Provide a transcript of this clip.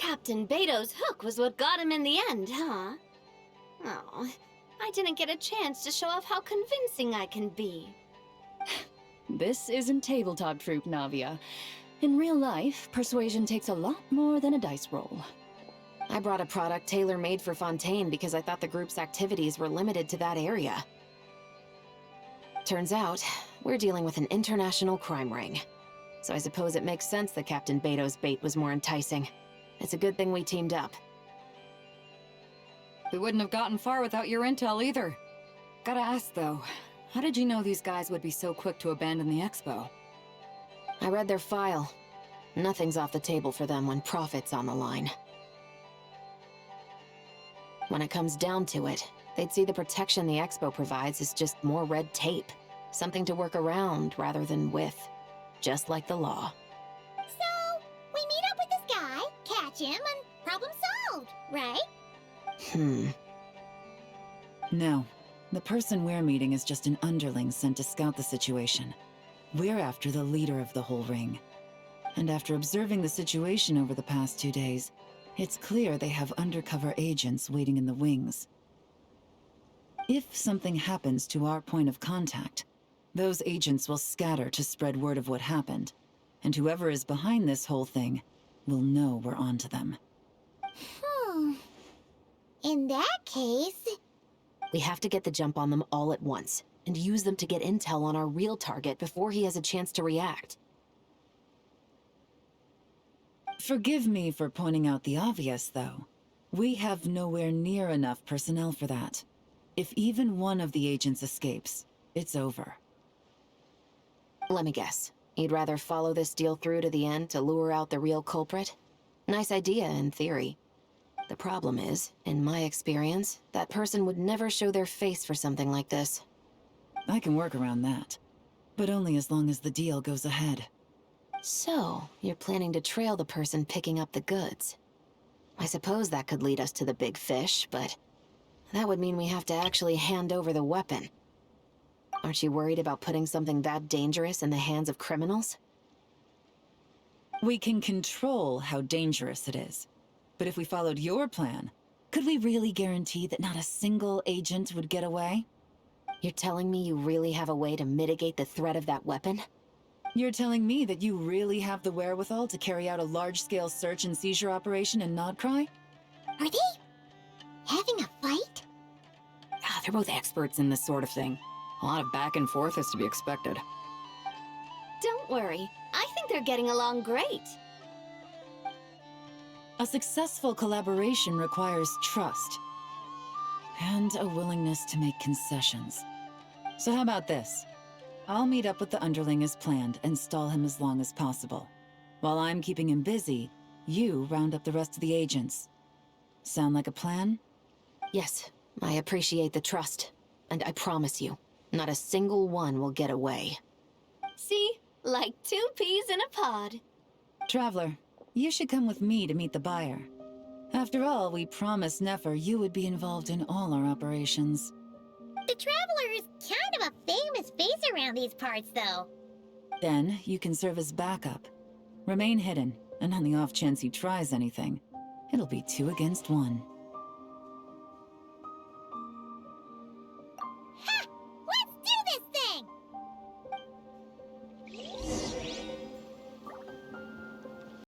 Captain Beto's hook was what got him in the end, huh? Oh, I didn't get a chance to show off how convincing I can be. This isn't tabletop troop, Navia. In real life, persuasion takes a lot more than a dice roll. I brought a product tailor-made for Fontaine because I thought the group's activities were limited to that area. Turns out, we're dealing with an international crime ring. So I suppose it makes sense that Captain Beto's bait was more enticing. It's a good thing we teamed up. We wouldn't have gotten far without your intel either. Gotta ask though, how did you know these guys would be so quick to abandon the expo? I read their file. Nothing's off the table for them when profit's on the line. When it comes down to it, they'd see the protection the expo provides as just more red tape. Something to work around rather than with. Just like the law. So, we meet up with this guy, catch him, and problem solved, right? No. The person we're meeting is just an underling sent to scout the situation. We're after the leader of the whole ring. And after observing the situation over the past 2 days, it's clear they have undercover agents waiting in the wings. If something happens to our point of contact, those agents will scatter to spread word of what happened, and whoever is behind this whole thing will know we're onto them. In that case... We have to get the jump on them all at once, and use them to get intel on our real target before he has a chance to react. Forgive me for pointing out the obvious, though. We have nowhere near enough personnel for that. If even one of the agents escapes, it's over. Let me guess. You'd rather follow this deal through to the end to lure out the real culprit? Nice idea, in theory. The problem is, in my experience, that person would never show their face for something like this. I can work around that. But only as long as the deal goes ahead. So, you're planning to trail the person picking up the goods. I suppose that could lead us to the big fish, but that would mean we have to actually hand over the weapon. Aren't you worried about putting something that dangerous in the hands of criminals? We can control how dangerous it is. But if we followed your plan, could we really guarantee that not a single agent would get away? You're telling me you really have a way to mitigate the threat of that weapon? You're telling me that you really have the wherewithal to carry out a large-scale search and seizure operation in Nodcry? Are they having a fight? They're both experts in this sort of thing. A lot of back and forth is to be expected. Don't worry, I think they're getting along great. A successful collaboration requires trust. And a willingness to make concessions. So how about this? I'll meet up with the underling as planned and stall him as long as possible. While I'm keeping him busy, you round up the rest of the agents. Sound like a plan? Yes, I appreciate the trust. And I promise you, not a single one will get away. See? Like 2 peas in a pod. Traveler, you should come with me to meet the buyer. After all, we promised Nefer you would be involved in all our operations. The Traveler is kind of a famous face around these parts, though. Then, you can serve as backup. Remain hidden, and on the off chance he tries anything, it'll be 2 against 1.